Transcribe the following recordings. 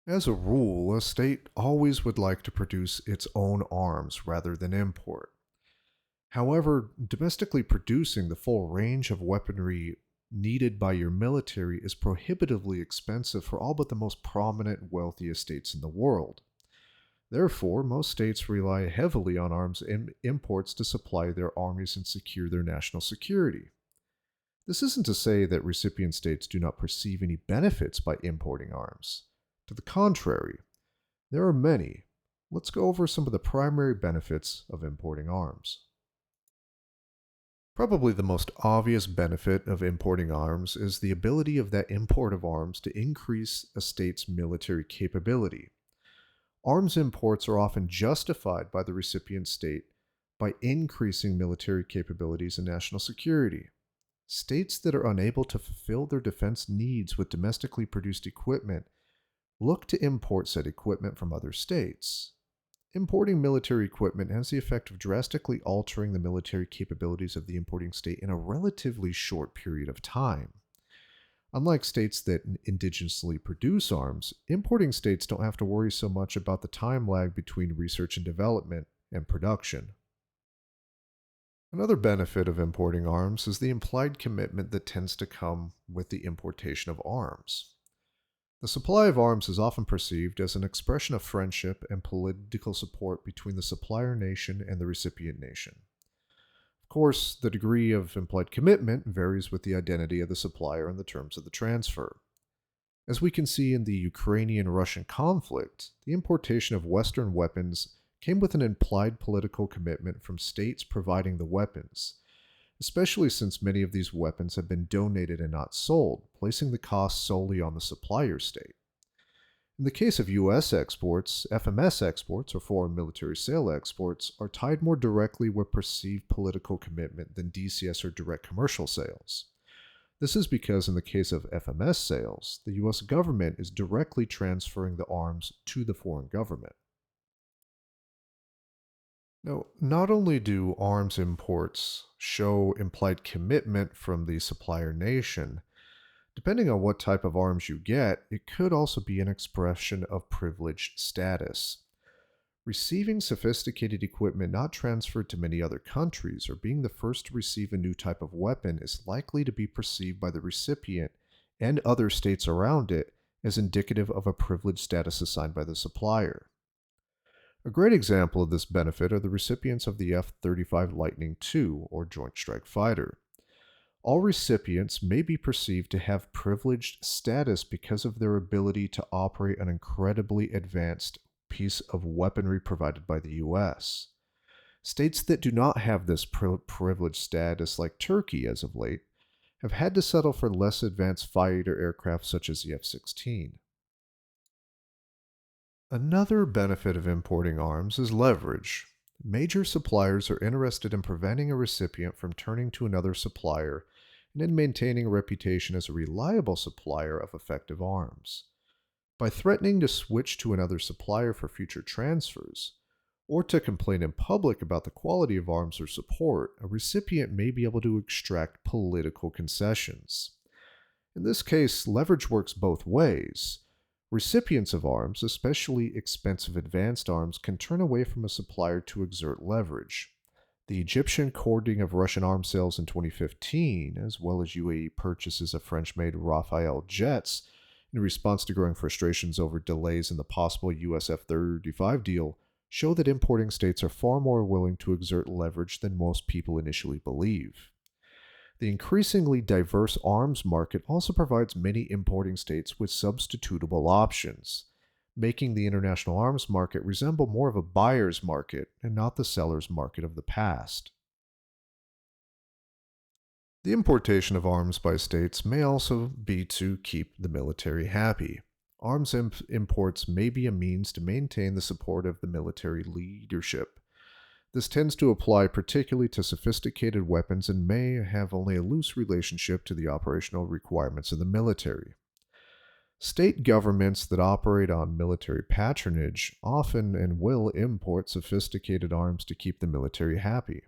As a rule, a state always would like to produce its own arms rather than import. However, domestically producing the full range of weaponry needed by your military is prohibitively expensive for all but the most prominent, wealthiest states in the world. Therefore, most states rely heavily on arms imports to supply their armies and secure their national security. This isn't to say that recipient states do not perceive any benefits by importing arms. To the contrary, there are many. Let's go over some of the primary benefits of importing arms. Probably the most obvious benefit of importing arms is the ability of that import of arms to increase a state's military capability. Arms imports are often justified by the recipient state by increasing military capabilities and national security. States that are unable to fulfill their defense needs with domestically produced equipment look to import said equipment from other states. Importing military equipment has the effect of drastically altering the military capabilities of the importing state in a relatively short period of time. Unlike states that indigenously produce arms, importing states don't have to worry so much about the time lag between research and development and production. Another benefit of importing arms is the implied commitment that tends to come with the importation of arms. The supply of arms is often perceived as an expression of friendship and political support between the supplier nation and the recipient nation. Of course, the degree of implied commitment varies with the identity of the supplier and the terms of the transfer. As we can see in the Ukrainian Russian conflict, the importation of Western weapons came with an implied political commitment from states providing the weapons, especially since many of these weapons have been donated and not sold, placing the cost solely on the supplier state. In the case of U.S. exports, FMS exports, or foreign military sale exports, are tied more directly with perceived political commitment than DCS or direct commercial sales. This is because in the case of FMS sales, the U.S. government is directly transferring the arms to the foreign government. Now, not only do arms imports show implied commitment from the supplier nation, depending on what type of arms you get, it could also be an expression of privileged status. Receiving sophisticated equipment not transferred to many other countries or being the first to receive a new type of weapon is likely to be perceived by the recipient and other states around it as indicative of a privileged status assigned by the supplier. A great example of this benefit are the recipients of the F 35 Lightning II, or Joint Strike Fighter. All recipients may be perceived to have privileged status because of their ability to operate an incredibly advanced piece of weaponry provided by the US. States that do not have this privileged status, like Turkey as of late, have had to settle for less advanced fighter aircraft such as the F 16. Another benefit of importing arms is leverage. Major suppliers are interested in preventing a recipient from turning to another supplier and in maintaining a reputation as a reliable supplier of effective arms. By threatening to switch to another supplier for future transfers, or to complain in public about the quality of arms or support, a recipient may be able to extract political concessions. In this case, leverage works both ways. Recipients of arms, especially expensive advanced arms, can turn away from a supplier to exert leverage. The Egyptian courting of Russian arms sales in 2015, as well as UAE purchases of French made Rafale jets in response to growing frustrations over delays in the possible US F 35 deal, show that importing states are far more willing to exert leverage than most people initially believe. The increasingly diverse arms market also provides many importing states with substitutable options, making the international arms market resemble more of a buyer's market and not the seller's market of the past. The importation of arms by states may also be to keep the military happy. Arms imports may be a means to maintain the support of the military leadership. This tends to apply particularly to sophisticated weapons and may have only a loose relationship to the operational requirements of the military. State governments that operate on military patronage often and will import sophisticated arms to keep the military happy.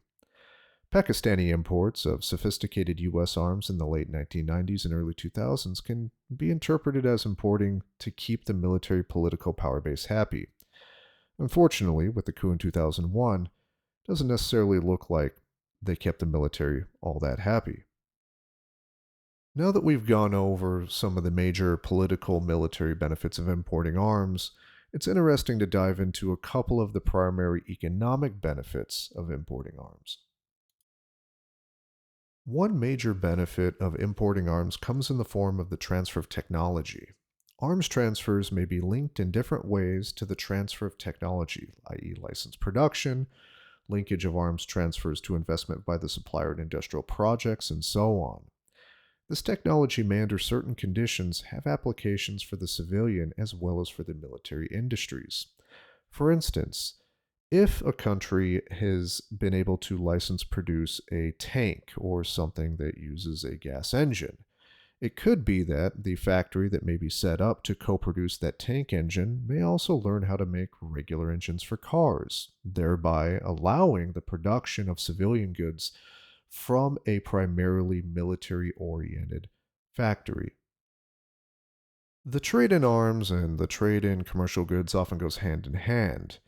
Pakistani imports of sophisticated U.S. arms in the late 1990s and early 2000s can be interpreted as importing to keep the military political power base happy. Unfortunately, with the coup in 2001, it doesn't necessarily look like they kept the military all that happy. Now that we've gone over some of the major political military benefits of importing arms, it's interesting to dive into a couple of the primary economic benefits of importing arms. One major benefit of importing arms comes in the form of the transfer of technology. Arms transfers may be linked in different ways to the transfer of technology, i.e., licensed production, linkage of arms transfers to investment by the supplier in industrial projects, and so on. This technology may, under certain conditions, have applications for the civilian as well as for the military industries. For instance, if a country has been able to license produce a tank or something that uses a gas engine, it could be that the factory that may be set up to co produce that tank engine may also learn how to make regular engines for cars, thereby allowing the production of civilian goods from a primarily military oriented factory. The trade in arms and the trade in commercial goods often goes hand in hand.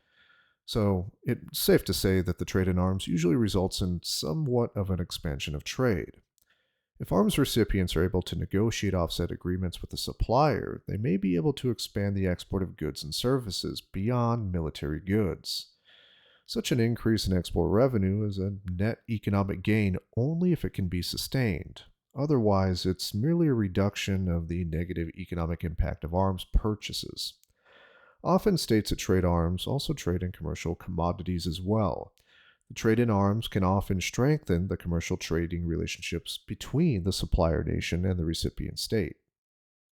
So it's safe to say that the trade in arms usually results in somewhat of an expansion of trade. If arms recipients are able to negotiate offset agreements with the supplier, they may be able to expand the export of goods and services beyond military goods. Such an increase in export revenue is a net economic gain only if it can be sustained. Otherwise, it's merely a reduction of the negative economic impact of arms purchases. Often, states that trade arms also trade in commercial commodities as well. The trade in arms can often strengthen the commercial trading relationships between the supplier nation and the recipient state.